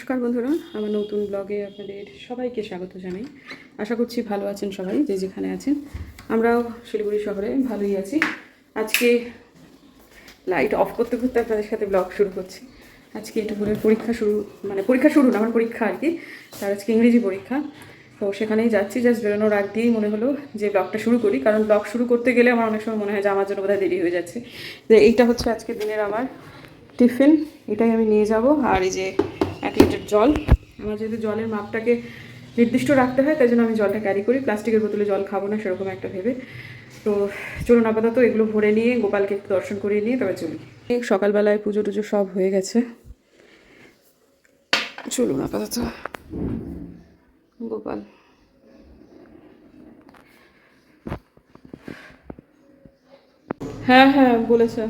নমস্কার বন্ধুরা, আমার নতুন ব্লগে আপনাদের সবাইকে স্বাগত জানাই। আশা করছি ভালো আছেন সবাই, যে যেখানে আছেন। আমরাও শিলিগুড়ি শহরে ভালোই আছি। আজকে লাইট অফ করতে করতে আপনাদের সাথে ব্লগ শুরু করছি। আজকে টুকুরের পরীক্ষা শুরু না, আমার পরীক্ষা আর কি। তার আজকে ইংরেজি পরীক্ষা, তো সেখানেই যাচ্ছি। জাস্ট বেরোনোর আগ দিয়েই মনে হলো যে ব্লগটা শুরু করি, কারণ ব্লগ শুরু করতে গেলে আমার অনেক সময় মনে হয় যে আমার জন্য বোধহয় দেরি হয়ে যাচ্ছে। যে এইটা হচ্ছে আজকে দিনের আমার টিফিন, এটাই আমি নিয়ে যাব। আর এই যে 1 লিটার জল। আমার যেহেতু জলের মাপটাকে নির্দিষ্ট রাখতে হয়, তাই জন্য আমি জলটা ক্যারি করি। প্লাস্টিকের বোতলে জল খাবো না সেরকম একটা ভেবে। তো চলুন আপাতত এগুলো ভরে নিয়ে গোপালকে একটু দর্শন করিয়ে নিয়ে তবে চলি। সকালবেলায় পুজো টুজো সব হয়ে গেছে, চলুন আপাতত। গোপাল হ্যাঁ হ্যাঁ বলেছে,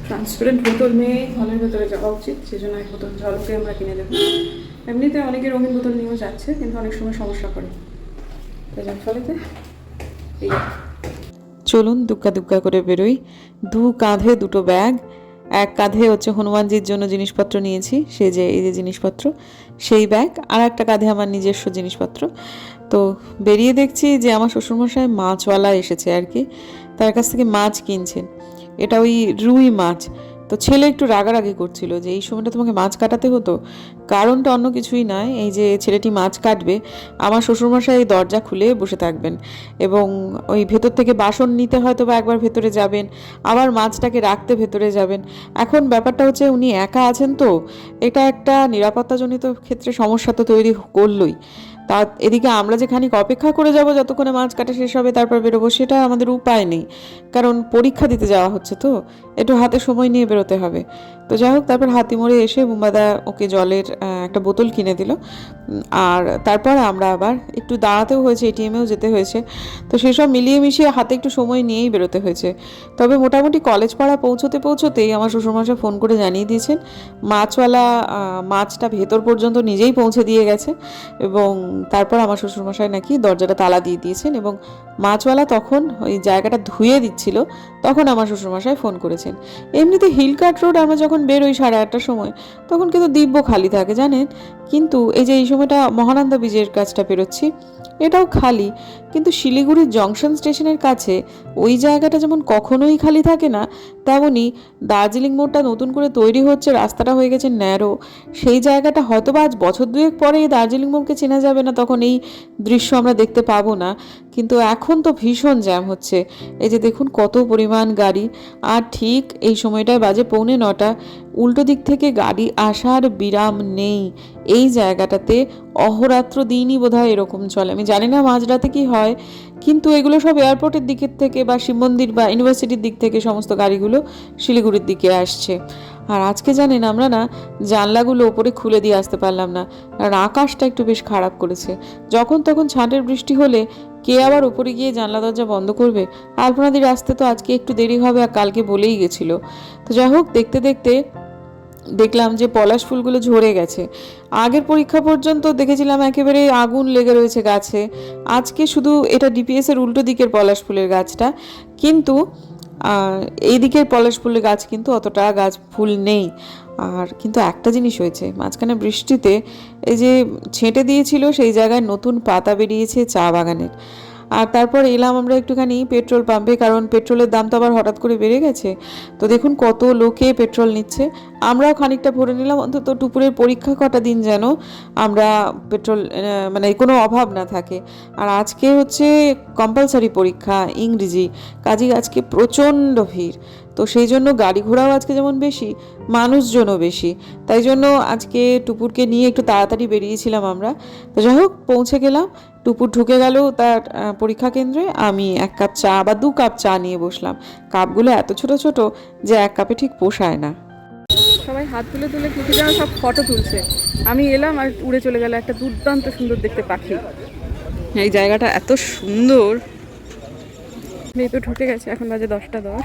ট্রান্সপারেন্ট বোতল নিয়ে হলের ভেতরে যাওয়া উচিত, সেই জন্য এক বোতল জলকে আমরা কিনে দেবো। এমনিতে অনেকে রঙিন বোতল নিয়েও যাচ্ছে, কিন্তু অনেক সময় সমস্যা করে, তাই যার ফলেতে চলুন দুগ্গা দুগ্গা করে বেরোই। দু কাঁধে দুটো ব্যাগ, এক কাঁধে হচ্ছে হনুমানজির জন্য জিনিসপত্র নিয়েছি, সে যে এই যে জিনিসপত্র সেই ব্যাগ, আর একটা কাঁধে আমার নিজস্ব জিনিসপত্র। তো বেরিয়ে দেখছি যে আমার শ্বশুরমশাই মাছওয়ালা এসেছে আর কি, তার কাছ থেকে মাছ কিনছেন। এটা ওই রুই মাছ। তো ছেলে একটু রাগারাগি করছিল যে এই সময়টা তোমাকে মাছ কাটাতে হতো। কারণটা অন্য কিছুই নয়, এই যে ছেলেটি মাছ কাটবে, আমার শ্বশুরমশাই দরজা খুলে বসে থাকবেন এবং ওই ভেতর থেকে বাসন নিতে হয়তো বা একবার ভেতরে যাবেন, আবার মাছটাকে রাখতে ভেতরে যাবেন। এখন ব্যাপারটা হচ্ছে উনি একা আছেন, তো এটা একটা নিরাপত্তাজনিত ক্ষেত্রে সমস্যা তো তৈরি করলই। তা এদিকে আমরা যে খানিক অপেক্ষা করে যাব যতক্ষণে মাছ কাটা শেষ হবে তারপর বেরোবো, সেটা আমাদের উপায় নেই, কারণ পরীক্ষা দিতে যাওয়া হচ্ছে, তো একটু হাতে সময় নিয়ে বেরোতে হবে। তো যাই হোক, তারপর হাতিমোড়ে এসে বুম্বাদা ওকে জলের একটা বোতল কিনে দিল। আর তারপর আমরা আবার একটু দাঁড়াতেও হয়েছে, এটিএমেও যেতে হয়েছে। তো সেসব মিলিয়ে মিশিয়ে হাতে একটু সময় নিয়েই বেরোতে হয়েছে। তবে মোটামুটি কলেজ পাড়া পৌঁছতেই আমার শ্বশুরমশাই ফোন করে জানিয়ে দিয়েছেন মাছওয়ালা মাছটা ভেতর পর্যন্ত নিজেই পৌঁছে দিয়ে গেছে, এবং তারপর আমার শ্বশুরমশাই নাকি দরজাটা তালা দিয়ে দিয়েছেন, এবং মাছওয়ালা তখন ওই জায়গাটা ধুয়ে দিচ্ছিল, তখন আমার শ্বশুরমশাই ফোন করেছেন। এমনিতে হিলকাট রোড আমরা যখন বেরোই 8:30টার সময়, তখন কিন্তু দিব্য খালি থাকে জানেন, কিন্তু এই যে এই সময়টা মহানন্দা ব্রিজের কাছটা বেরোচ্ছি, এটাও খালি। কিন্তু শিলিগুড়ির জংশন স্টেশনের কাছে ওই জায়গাটা যেমন কখনোই খালি থাকে না, তেমনই দার্জিলিং মোড়টা নতুন করে তৈরি হচ্ছে, রাস্তাটা হয়ে গেছে ন্যারো, সেই জায়গাটা হয়তো বা আজ বছর দুয়েক পরে এই দার্জিলিং মোড়কে চেনা যাবে না, তখন এই দৃশ্য আমরা দেখতে পাবো না। কিন্তু এখন তো ভীষণ জ্যাম হচ্ছে, এই যে দেখুন কত পরিমাণ গাড়ি। আর ঠিক এই সময়টায় বাজে 8:45, উল্টো দিক থেকে গাড়ি আসার বিরাম নেই। এই জায়গাটাতে অহরাত্র দিনই বোধহয় এরকম চলে, আমি জানি না মাঝরাতে কি হয়, কিন্তু এগুলো সব এয়ারপোর্টের দিকের থেকে বা শিব মন্দির বা ইউনিভার্সিটির দিক থেকে সমস্ত গাড়িগুলো শিলিগুড়ির দিকে আসছে। আর আজকে জানেন আমরা না জানলাগুলো ওপরে খুলে দিয়ে আসতে পারলাম না, কারণ আকাশটা একটু বেশ খারাপ করেছে। যখন তখন ছাঁটের বৃষ্টি হলে কে আবার ওপরে গিয়ে জানলা দরজা বন্ধ করবে। আলপনাদির আসতে তো আজকে একটু দেরি হবে, আর কালকে বলেই গেছিল। তো যাই হোক, দেখতে দেখতে দেখলাম যে পলাশ ফুলগুলো ঝরে গেছে। আগের পরীক্ষা পর্যন্ত দেখেছিলাম একেবারে আগুন লেগে রয়েছে গাছে, আজকে শুধু এটা ডিপিএস এর উল্টো দিকের পলাশ ফুলের গাছটা, কিন্তু এই দিকের পলাশ ফুলের গাছ কিন্তু অতটা গাছ ফুল নেই। আর কিন্তু একটা জিনিস হয়েছে, মাঝখানে বৃষ্টিতে এই যে ছেঁটে দিয়েছিল সেই জায়গায় নতুন পাতা বেরিয়েছে চা বাগানের। আর তারপর এলাম আমরা একটুখানি পেট্রোল পাম্পে, কারণ পেট্রোলের দাম তো আবার হঠাৎ করে বেড়ে গেছে। তো দেখুন কত লোকে পেট্রোল নিচ্ছে, আমরাও খানিকটা ভরে নিলাম, অন্তত টুপুরের পরীক্ষা কটা দিন যেন আমরা পেট্রোল মানে কোনো অভাব না থাকে। আর আজকে হচ্ছে কম্পালসারি পরীক্ষা ইংরেজি, কাজেই আজকে প্রচণ্ড ভিড়। তো সেই জন্য গাড়ি ঘোড়াও আজকে যেমন বেশি, মানুষজনও বেশি, তাই জন্য আজকে টুপুরকে নিয়ে একটু তাড়াতাড়ি বেরিয়েছিলাম আমরা। তো যাই হোক, পৌঁছে গেলাম, টুপুর ঢুকে গেল তার পরীক্ষা কেন্দ্রে, আমি 1 কাপ চা বা 2 কাপ চা নিয়ে বসলাম। কাপগুলো এত ছোট ছোট যে 1 কাপে ঠিক পোষায় না। সবাই হাত তুলে তুলে কিছু যেন সব ফটো তুলছে, আমি এলাম আর উড়ে চলে গেল একটা দুর্দান্ত সুন্দর দেখতে পাখি। এই জায়গাটা এত সুন্দর। মেয়ে তো ঢুকে গেছে, এখন বাজে 10:10।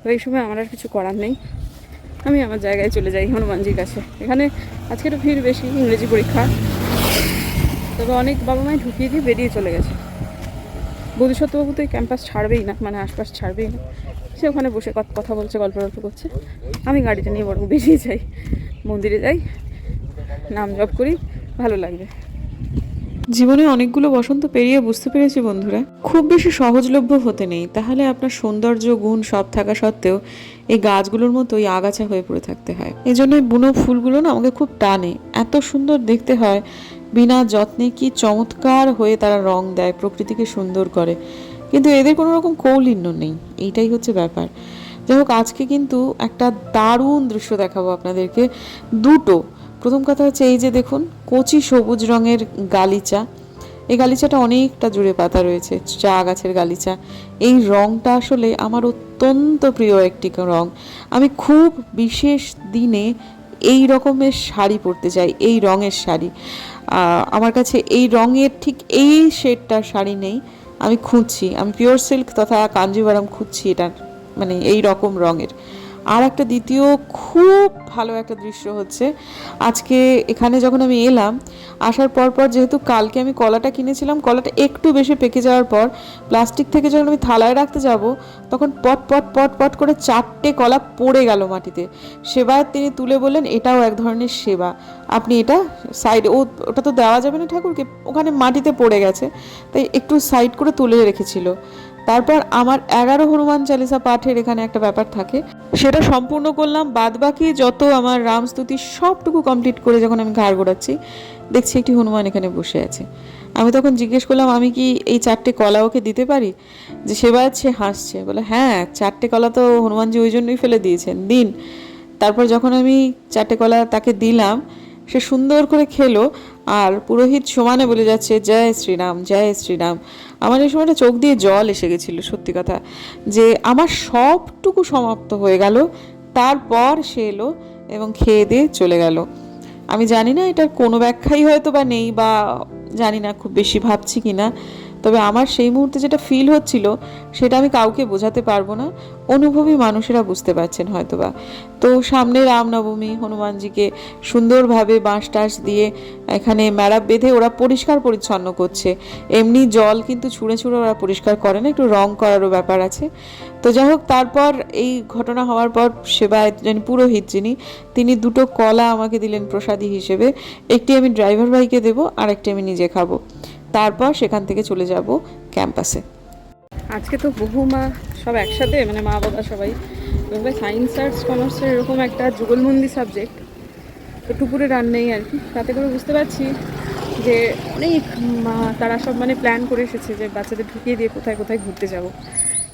তো এই সময় আমার আর কিছু করার নেই, আমি আমার জায়গায় চলে যাই হনুমানজির কাছে। এখানে আজকে একটু ভিড় বেশি, ইংরেজি পরীক্ষা, তবে অনেক বাবা মাই ঢুকিয়ে দিয়ে বেরিয়ে চলে গেছে। বোধিসত্ত্ববাবু তো এই ক্যাম্পাস ছাড়বেই না, মানে আশপাশ ছাড়বেই না, সে ওখানে বসে কথা বলছে, গল্প করছে। আমি গাড়িটা নিয়ে বরং বেরিয়ে যাই, মন্দিরে যাই, নাম জপ করি, ভালো লাগবে। জীবনে অনেকগুলো বসন্ত পেরিয়ে বুঝতে পেরেছি বন্ধুরা, খুব বেশি সহজলভ্য হতে নেই, তাহলে আপনার সৌন্দর্য গুণ সব থাকা সত্ত্বেও এই গাছগুলোর মতোই আগাছা হয়ে পড়ে থাকতে হয়। এই জন্য বুনো ফুলগুলো না আমাকে খুব টানে, এত সুন্দর দেখতে হয়, বিনা যত্নে কি চমৎকার হয়ে তারা রং দেয়, প্রকৃতিকে সুন্দর করে, কিন্তু এদের কোনো রকম কৌলিন্য নেই, এইটাই হচ্ছে ব্যাপার। যাই হোক, আজকে কিন্তু একটা দারুণ দৃশ্য দেখাবো আপনাদেরকে, দুটো। প্রথম কথা হচ্ছে এই যে দেখুন, কচি সবুজ রঙের গালিচা, এই গালিচাটা অনেকটা জুড়ে পাতা রয়েছে, চা গাছের গালিচা। এই রংটা আসলে আমার অত্যন্ত প্রিয় একটি রং। আমি খুব বিশেষ দিনে এই রকমের শাড়ি পরতে চাই, এই রঙের শাড়ি। আমার কাছে এই রঙের ঠিক এই শেডটার শাড়ি নেই, আমি খুঁজছি, আমি পিওর সিল্ক তথা কাঞ্জিভারাম খুঁজছি এটার, মানে এই রকম রঙের। আর একটা দ্বিতীয় খুব ভালো একটা দৃশ্য হচ্ছে, আজকে এখানে যখন আমি এলাম, আসার পর যেহেতু কালকে আমি কলাটা কিনেছিলাম, কলাটা একটু বেশি পেকে যাওয়ার পর প্লাস্টিক থেকে যখন আমি থালায় রাখতে যাব, তখন পট পট পট পট করে 4টে কলা পড়ে গেল মাটিতে। সেবায় তিনি তুলে বললেন এটাও এক ধরনের সেবা, আপনি এটা সাইডে, ওটা তো দেওয়া যাবে না ঠাকুরকে, ওখানে মাটিতে পড়ে গেছে, তাই একটু সাইড করে তুলে রেখেছিল। তারপর আমার 11 হনুমান চালিসা পাঠের এখানে একটা ব্যাপার থাকে, সেটা সম্পূর্ণ করলাম। বাদবাকি যত আমার রামস্তুতি সবটুকু কমপ্লিট করে যখন আমি ঘাড় ঘোরাচ্ছি, দেখছি একটি হনুমান এখানে বসে আছে। আমি তখন জিজ্ঞেস করলাম আমি কি এই 4টে কলা ওকে দিতে পারি? যে সেবায়ত সে হাসছে, বলে হ্যাঁ 4টে কলা তো হনুমানজি ওই জন্যই ফেলে দিয়েছেন, দিন। তারপর যখন আমি 4টে কলা তাকে দিলাম, সে সুন্দর করে খেলো, আর পুরোহিত সমানে বলে যাচ্ছে জয় শ্রীরাম জয় শ্রীরাম। আমার এই সময়টা চোখ দিয়ে জল এসে গেছিলো, সত্যি কথা, যে আমার সবটুকু সমাপ্ত হয়ে গেল। তারপর সে এলো এবং খেয়ে দিয়ে চলে গেল। আমি জানি না এটার কোনো ব্যাখ্যাই হয়তো বা নেই, বা জানি না খুব বেশি ভাবছি কি না, তবে আমার সেই মুহূর্তে যেটা ফিল হচ্ছিল সেটা আমি কাউকে বোঝাতে পারবো না, অনুভবী মানুষেরা বুঝতে পারছেন হয়তোবা। তো সামনে রামনবমী, হনুমানজিকে সুন্দরভাবে বাঁশ টাস দিয়ে এখানে মেড়া বেঁধে ওরা পরিষ্কার পরিচ্ছন্ন করছে। এমনি জল কিন্তু ছুঁড়ে ছুঁড়ে ওরা পরিষ্কার করে না, একটু রং করারও ব্যাপার আছে। তো যাই হোক, তারপর এই ঘটনা হওয়ার পর সেবায় যিনি পুরোহিত, তিনি 2টো কলা আমাকে দিলেন প্রসাদী হিসেবে। একটি আমি ড্রাইভার ভাইকে দেবো, আর একটি আমি নিজে খাবো। তারপর সেখান থেকে চলে যাব ক্যাম্পাসে। আজকে তো বহু মা সব একসাথে, মানে মা বাবা সবাই, সায়েন্স আর্টস কমার্সের এরকম একটা যুগলবন্দি সাবজেক্ট, তো টুপুরে রান নেই আর কি। তাতে করে বুঝতে পারছি যে অনেক মা তারা সব মানে প্ল্যান করে এসেছে যে বাচ্চাদের ঢুকিয়ে দিয়ে কোথায় কোথায় ঘুরতে যাব।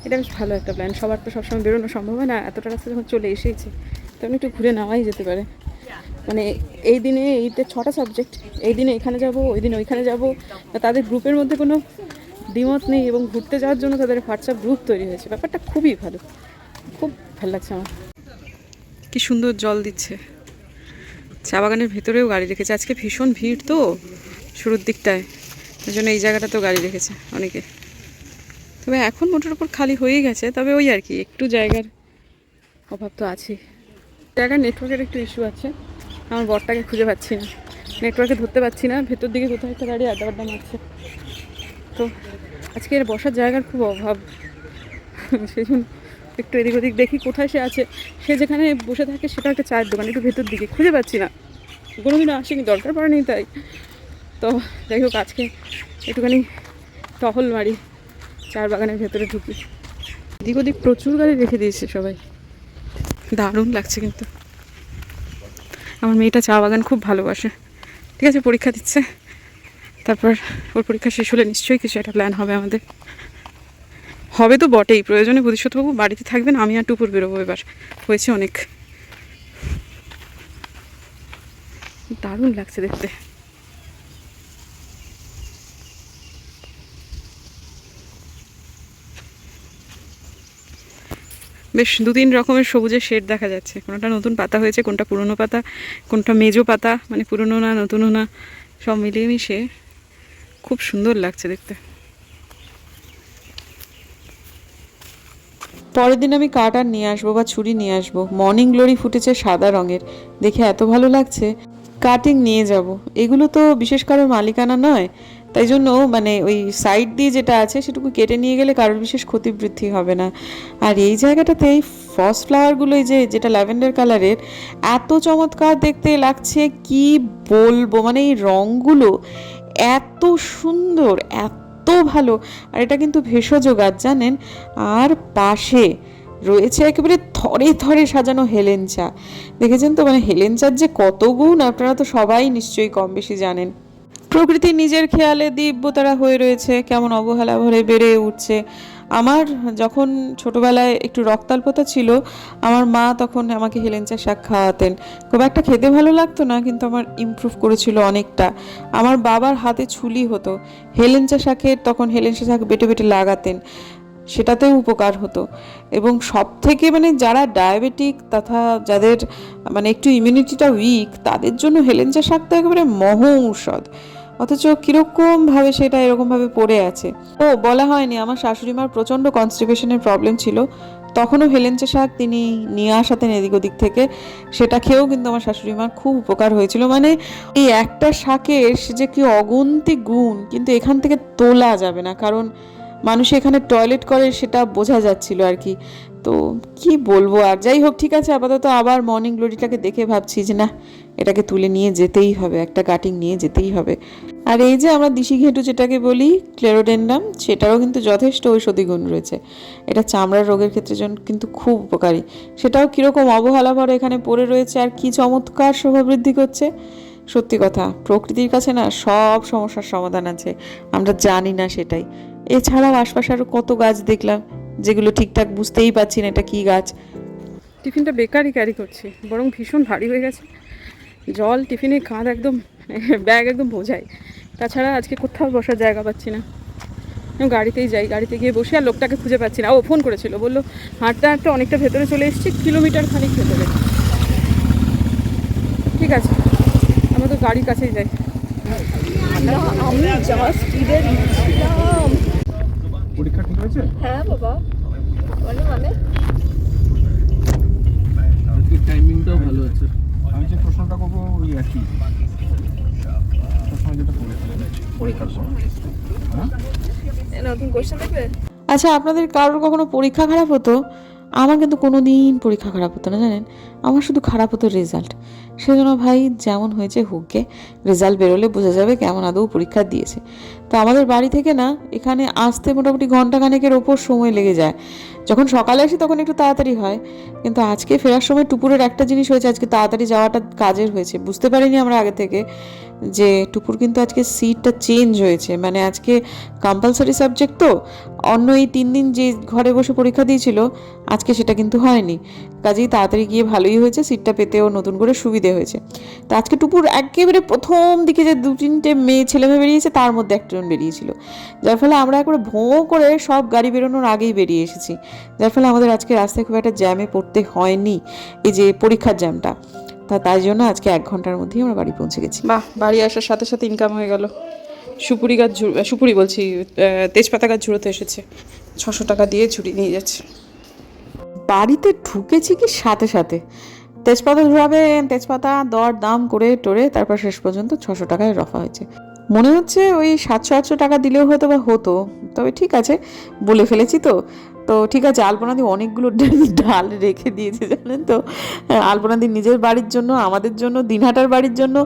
এটা বেশ ভালো একটা প্ল্যান। সবার তো সবসময় বেরোনো সম্ভব হয় না, এতটা রাস্তা যখন চলে এসেছে তখন একটু ঘুরে নেওয়াই যেতে পারে। মানে এই দিনে এইতে 6টা সাবজেক্ট, এই দিনে এখানে যাব, ওই দিনে ওইখানে যাব, তাদের গ্রুপের মধ্যে কোনো দ্বিমত নেই, এবং ঘুরতে যাওয়ার জন্য তাদের হোয়াটসঅ্যাপ গ্রুপ তৈরি হয়েছে। ব্যাপারটা খুবই ভালো, খুব ভালো লাগছে আমার। কি সুন্দর জল দিচ্ছে, চা বাগানের ভেতরেও গাড়ি রেখেছে। আজকে ভীষণ ভিড় তো শুরুর দিকটায়, ওই জন্য এই জায়গাটাতেও গাড়ি রেখেছে অনেকে। তবে এখন মোটের উপর খালি হয়ে গেছে, তবে ওই আর কি একটু জায়গার অভাব তো আছে। জায়গার নেটওয়ার্কের একটু ইস্যু আছে, আমার বরটাকে খুঁজে পাচ্ছি না, নেটওয়ার্কে ধরতে পারছি না, ভেতর দিকে কোথাও একটা গাড়ি আড্ডা আড্ডা মারছে। তো আজকে এর বসার জায়গার খুব অভাব, সেই জন্য একটু এদিক ওদিক দেখি কোথায় সে আছে। সে যেখানে বসে থাকে সেটা একটা চায়ের দোকান, একটু ভেতর দিকে, খুঁজে পাচ্ছি না, কোনোদিনও আসেনি, দরকার পড়েনি তাই। তো যাই হোক, আজকে একটুখানি টহল মারি, চার বাগানের ভেতরে ঢুকি। এদিক ওদিক প্রচুর গাড়ি রেখে দিয়েছে সবাই, দারুণ লাগছে। কিন্তু আমার মেয়েটা চা বাগান খুব ভালোবাসে। ঠিক আছে, পরীক্ষা দিচ্ছে, তারপর ওর পরীক্ষা শেষ হলে নিশ্চয়ই কিছু একটা প্ল্যান হবে আমাদের। হবে তো বটেই, প্রয়োজনে বোধিসত্ত্ববাবু বাড়িতে থাকবেন, আমি আর টুপুর বেরোবো, এবার হয়েছে অনেক। দারুণ লাগছে দেখতে। বেশ 2-3 রকমের সবুজের শেড দেখা যাচ্ছে, কোনটা নতুন পাতা হয়েছে, কোনটা পুরনো পাতা, কোনটা মেজো পাতা, মানে পুরনো না নতুনও না, সব মিলিয়ে মিশে খুব সুন্দর লাগছে দেখতে। পরের দিন আমি কাটার নিয়ে আসবো বা ছুরি নিয়ে আসবো। মর্নিং গ্লোরি ফুটেছে সাদা রঙের, দেখে এত ভালো লাগছে, কাটিং নিয়ে যাব। এগুলো তো বিশেষ কারোর মালিকানা নয়, তাই জন্য মানে ওই সাইড দিয়ে যেটা আছে সেটুকু কেটে নিয়ে গেলে কারোর বিশেষ ক্ষতিবৃদ্ধি হবে না। আর এই জায়গাটাতে এই ফস ফ্লাওয়ারগুলো এই যে যেটা ল্যাভেন্ডার কালারের এত চমৎকার দেখতে লাগছে কি বলবো, মানে এই রঙগুলো এত সুন্দর, এত ভালো। আর এটা কিন্তু ভেষজ গাছ জানেন। আর পাশে রয়েছে একেবারে থরে থরে সাজানো হেলেঞ্চা। দেখেছেন তো, মানে হেলেঞ্চার যে কত গুণ আপনারা তো সবাই নিশ্চয়ই কম বেশি জানেন। প্রকৃতি নিজের খেয়ালে দিব্যতারা হয়ে রয়েছে, কেমন অবহেলা ভরে বেড়ে উঠছে। আমার যখন ছোটবেলায় একটু রক্তাল্পতা ছিল, আমার মা তখন আমাকে হেলেঞ্চা শাক খাওয়াতেন। খুব একটা খেতে ভালো লাগতো না, কিন্তু আমার ইমপ্রুভ করেছিল অনেকটা। আমার বাবার হাতে ছুলি হতো হেলেঞ্চা শাকের, তখন হেলেঞ্চা শাক বেটে বেটে লাগাতেন, সেটাতেও উপকার হতো। এবং সব থেকে মানে যারা ডায়াবেটিক তথা যাদের মানে একটু ইমিউনিটিটা উইক, তাদের জন্য হেলেঞ্চা শাক তো একেবারে মহৌষধ। অথচ কীরকমভাবে সেটা এরকমভাবে পড়ে আছে। ও বলা হয়নি, আমার শাশুড়ি মার প্রচণ্ড কনস্টিপেশনের প্রবলেম ছিল, তখনও হেলেঞ্চা শাক তিনি নিয়ে আসাতেন এদিক ওদিক থেকে। সেটা খেয়েও কিন্তু আমার শাশুড়ি মার খুব উপকার হয়েছিল। মানে এই একটা শাকের সে যে কি অগুন্তি গুণ, কিন্তু এখান থেকে তোলা যাবে না, কারণ মানুষ এখানে টয়লেট করে সেটা বোঝা যাচ্ছিল আর কি। তো কি বলবো আর, যাই হোক ঠিক আছে, আপাতত আবার মর্নিং গ্লোরিটাকে দেখে ভাবছি যে না, এটাকে তুলে নিয়ে যেতেই হবে, একটা কাটিং নিয়ে যেতেই হবে। আর এই যে আমরা দিশি ঘেঁটু যেটাকে বলি ক্লেরোডেন্ড্রাম, সেটারও কিন্তু যথেষ্ট ঔষধি গুণ রয়েছে। এটা চামড়ার রোগের ক্ষেত্রে কিন্তু খুব উপকারী। সেটাও কীরকম অবহেলা ভরে এখানে পড়ে রয়েছে, আর কি চমৎকার শোভাবৃদ্ধি করছে। সত্যি কথা, প্রকৃতির কাছে না সব সমস্যার সমাধান আছে, আমরা জানি না সেটাই। এছাড়াও আশপাশে আরও কত গাছ দেখলাম যেগুলো ঠিকঠাক বুঝতেই পারছি না এটা কী গাছ। টিফিনটা বেকারই ক্যারি করছি, বরং ভীষণ ভারী হয়ে গেছে। জল টিফিনে কাঁধ একদম, ব্যাগ একদম বোঝাই। তাছাড়া আজকে কোথাও বসার জায়গা পাচ্ছি না, গাড়িতেই যাই, গাড়িতে গিয়ে বসে আর লোকটাকে খুঁজে পাচ্ছি না। ও ফোন করেছিল, বললো হাঁটতে হাঁটতে অনেকটা ভেতরে চলে এসেছি, কিলোমিটার খানিক ভেতরে। ঠিক আছে, আমরা তো গাড়ির কাছেই যাই। আমি জাস্ট ঈদের ছিলাম। পরীক্ষা ঠিক হয়েছে? হ্যাঁ বাবা, মানে আজকে টাইমিংটাও ভালো আছে। আমি যে প্রশ্নটা করবো ওই একই প্রশ্ন যেটা করেছিলেন পরীক্ষার পর। নতুন কোশ্চেন দেখবে? আচ্ছা, আপনাদের কারোর কখনো পরীক্ষা খারাপ হতো? আমার কিন্তু কোনো দিন পরীক্ষা খারাপ হতো না জানেন, আমার শুধু খারাপ হতো রেজাল্ট। সেজন্য ভাই যেমন হয়েছে হোকগে, রেজাল্ট বেরোলে বোঝা যাবে কেমন আদৌ পরীক্ষা দিয়েছে। তো আমাদের বাড়ি থেকে না এখানে আসতে মোটামুটি ঘন্টাখানেকের ওপর সময় লেগে যায়। যখন সকালে আসি তখন একটু তাড়াতাড়ি হয়, কিন্তু আজকে ফেরার সময় টুপুরের একটা জিনিস হয়েছে, আজকে তাড়াতাড়ি যাওয়াটা কাজের হয়েছে। বুঝতে পারিনি আমরা আগে থেকে যে টুপুর কিন্তু আজকে সিটটা চেঞ্জ হয়েছে, মানে আজকে কম্পালসারি সাবজেক্ট তো। অন্য এই 3 দিন যে ঘরে বসে পরীক্ষা দিয়েছিল, আজকে সেটা কিন্তু হয়নি। কাজেই তাড়াতাড়ি গিয়ে ভালোই হয়েছে, সিটটা পেতেও নতুন করে সুবিধে হয়েছে। তো আজকে টুপুর একেবারে প্রথম দিকে যে 2-3টে মেয়ে ছেলে মেয়ে বেরিয়েছে, তার মধ্যে একজন বেরিয়েছিল, যার ফলে আমরা একবারে ভোঁ করে সব গাড়ি বেরোনোর আগেই বেরিয়ে এসেছি। যার ফলে আমাদের আজকে রাস্তায় খুব একটা জ্যামে পড়তে হয়নি, এই যে পরীক্ষার জ্যামটা। তাই জন্য আজকে 1 ঘন্টার মধ্যেই আমরা বাড়ি পৌঁছে গেছি। বাহ, বাড়ি আসার সাথে সাথে ইনকাম হয়ে গেল। সুপুরি গাছ সুপুরি বলছি, তেজপাতা গাছ ঝুড়োতে এসেছে, 600 টাকা দিয়ে ঝুড়ি নিয়ে যাচ্ছে। বাড়িতে ঢুকেছি কি সাথে সাথে তেজপাতা ঝুড়াবেন, তেজপাতা দর দাম করে টোরে তারপর শেষ পর্যন্ত 600 টাকায় রফা হয়েছে। মনে হচ্ছে ওই 700-800 টাকা দিলেও হয়তো বা হতো, তবে ঠিক আছে বলে ফেলেছি তো। তো ঠিক আছে, আলপনাদি অনেকগুলো ডাল রেখে দিয়েছে জানেন তো। আলপনাদি নিজের বাড়ির জন্য, আমাদের জন্য, দিনহাটার বাড়ির জন্য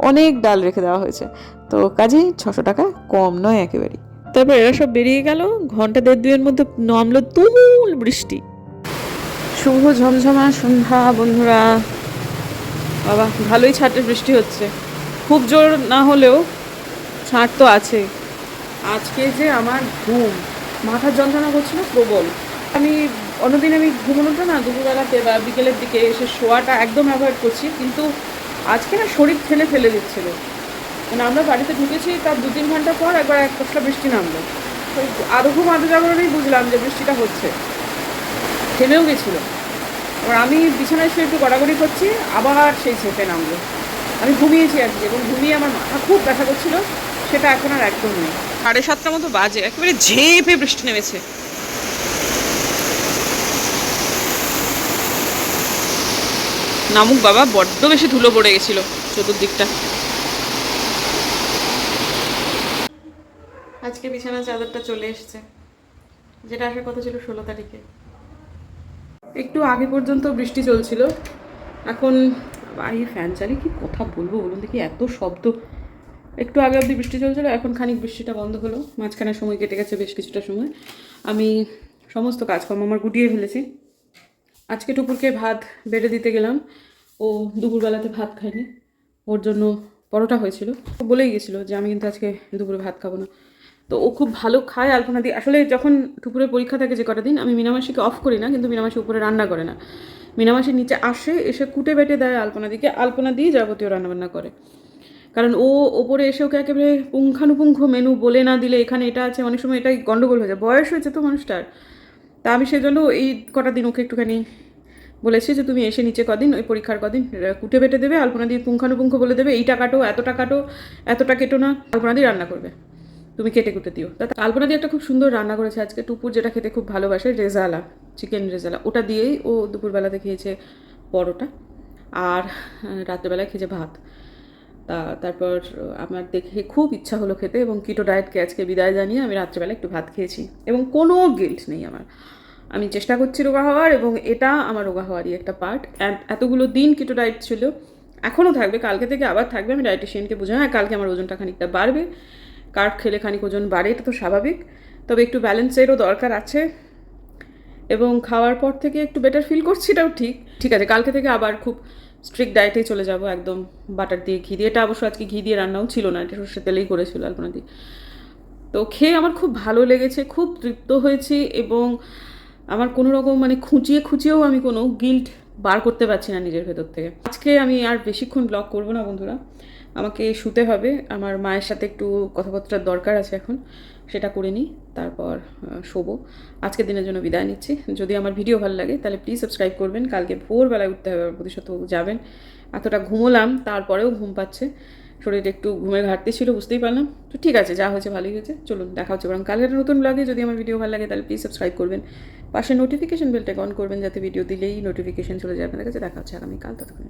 অনেক ডাল রেখে দেওয়া হয়েছে। তো কাজেই 600 টাকা কম নয় একেবারেই। তারপর এরা সব বেরিয়ে গেল, 1-1.5-2 মধ্যে নামলো তুমুল বৃষ্টি। শুভ ঝমঝমা সন্ধ্যা বন্ধুরা। বাবা ভালোই ছাঁটে বৃষ্টি হচ্ছে, খুব জোর না হলেও ছাঁট তো আছে। আজকে যে আমার ঘুম, মাথার যন্ত্রণা করছিল প্রবল। অন্যদিন আমি ঘুমানোটা না দুপুরবেলাতে বা বিকেলের দিকে এসে শোয়াটা একদম অ্যাভয়েড করছি, কিন্তু আজকে না শরীর ফেলে দিচ্ছিল। মানে আমরা বাড়িতে ঢুকেছি তার 2-3 ঘন্টা পর একবার এক পশলা বৃষ্টি নামলো। তো আধো জাগরণেই বুঝলাম যে বৃষ্টিটা হচ্ছে, থেমেও গেছিলো। এবার আমি বিছানায় শুয়ে একটু গড়াগড়ি করছি, আবার সেই ছেপে নামলো। আমি ঘুমিয়েছি আজকে, এবং ঘুমিয়ে আমার মাথা খুব ব্যথা করছিল, সেটা এখন আর একদম নেই। 7:30 মতো বাজে, একেবারে ঝেঁপে বৃষ্টি নেমেছে। নামুক বাবা, বড্ড বেশি ধুলো পড়ে গেছিল চতুর্দিকটা। আজকে বিছানার চাদরটা চলে এসেছে, যেটা আসার কথা ছিল 16 তারিখে। একটু আগে পর্যন্ত বৃষ্টি চলছিল, এখন এই ফ্যান চালিয়ে কি কথা বলবো বলুন দেখি, এত শব্দ। একটু আগে অবধি বৃষ্টি চলছিল, এখন খানিক বৃষ্টিটা বন্ধ হলো, মাঝখানে সময় কেটে গেছে বেশ কিছুটা সময়। আমি সমস্ত কাজকর্ম আমার গুটিয়ে ফেলেছি। আজকে টুকুরকে ভাত বেড়ে দিতে গেলাম, ও দুপুরবেলাতে ভাত খায়নি, ওর জন্য পরোটা হয়েছিল। ও বলেই গেছিলো যে আমি কিন্তু আজকে দুপুরে ভাত খাবো না। তো ও খুব ভালো খায় আলপনা দিয়ে। আসলে যখন দুপুরে পরীক্ষা থাকে যে কটা দিন, আমি মিনামাসিকে অফ করি না, কিন্তু মিনামাসি উপরে রান্না করে না। মিনামাসি নিচে আসে, এসে কুটে বেটে দেয় আলপনা দিকে, আলপনা দিয়ে যাবতীয় রান্নাবান্না করে। কারণ ও ওপরে এসে ওকে একেবারে পুঙ্খানুপুঙ্খ মেনু বলে না দিলে এখানে এটা আছে, অনেক সময় এটাই গন্ডগোল হয়ে যায়। বয়স হয়েছে তো মানুষটার। তা আমি সেজন্য এই কটা দিন ওকে একটুখানি বলেছি যে তুমি এসে নিচে কদিন ওই পরীক্ষার কদিন কুটে বেটে দেবে, আলপনা দিয়ে পুঙ্খানুপুঙ্খ বলে দেবে, এইটা কাটো, এতটা কেটো না, আলপনা দিয়ে রান্না করবে, তুমি কেটে কুটে দিও। তা আলপনা দিয়ে একটা খুব সুন্দর রান্না করেছে আজকে টুপুর, যেটা খেতে খুব ভালোবাসে, রেজালা, চিকেন রেজালা। ওটা দিয়েই ও দুপুরবেলাতে খেয়েছে পরোটা, আর রাত্রেবেলায় খেয়েছে ভাত। তারপর আমার দেখে খুব ইচ্ছা হলো খেতে, এবং কিটো ডায়েটকে আজকে বিদায় জানিয়ে আমি রাত্রেবেলা একটু ভাত খেয়েছি, এবং কোনো গিল্ট নেই আমার। আমি চেষ্টা করছি রোগা হওয়ার, এবং এটা আমার রোগা হওয়ারই একটা পার্ট। এতগুলো দিন কিটো ডায়েট ছিল, এখনও থাকবে, কালকে থেকে আবার থাকবে। আমি ডায়েটিশিয়ানকে বোঝাই, হ্যাঁ কালকে আমার ওজনটা খানিকটা বাড়বে, কার্ব খেলে খানিক ওজন বাড়ে, এটা তো স্বাভাবিক, তবে একটু ব্যালেন্সেরও দরকার আছে। এবং খাওয়ার পর থেকে একটু বেটার ফিল করছি, এটাও ঠিক আছে। কালকে থেকে আবার খুব স্ট্রিক্ট ডায়েটেই চলে যাব, একদম বাটার দিয়ে ঘি দিয়ে। এটা অবশ্য আজকে ঘি দিয়ে রান্নাও ছিল না, এটা সর্ষে তেলেই করেছিল আলপনা দিয়ে। তো খেয়ে আমার খুব ভালো লেগেছে, খুব তৃপ্ত হয়েছি, এবং আমার কোনো রকম মানে খুঁচিয়েও আমি কোনো গিল্ট বার করতে পারছি না নিজের ভেতর থেকে। আজকে আমি আর বেশিক্ষণ ব্লগ করবো না বন্ধুরা, আমাকে শুতে হবে। আমার মায়ের সাথে একটু কথাবার্তার দরকার আছে এখন, সেটা করে নিই, তারপর শোবো। আজকের দিনের জন্য বিদায় নিচ্ছি। যদি আমার ভিডিও ভালো লাগে তাহলে প্লিজ সাবস্ক্রাইব করবেন। কালকে ভোরবেলায় উঠতে হবে, প্রতিশত যাবেন। এতটা ঘুমোলাম, তারপরেও ঘুম পাচ্ছে, শরীরে একটু ঘুমের ঘাটতি ছিল, বুঝতেই পারলাম। তো ঠিক আছে, যা হয়েছে ভালোই হয়েছে, চলুন দেখা হচ্ছে বরং কালকের নতুন ব্লগে। যদি আমার ভিডিও ভালো লাগে তাহলে প্লিজ সাবস্ক্রাইব করবেন, পাশে নোটিফিকেশন বেলটা অন করবেন, যাতে ভিডিও দিলেই নোটিফিকেশন চলে যায় আপনাদের কাছে। দেখা হচ্ছে আগামীকাল, ততক্ষণ।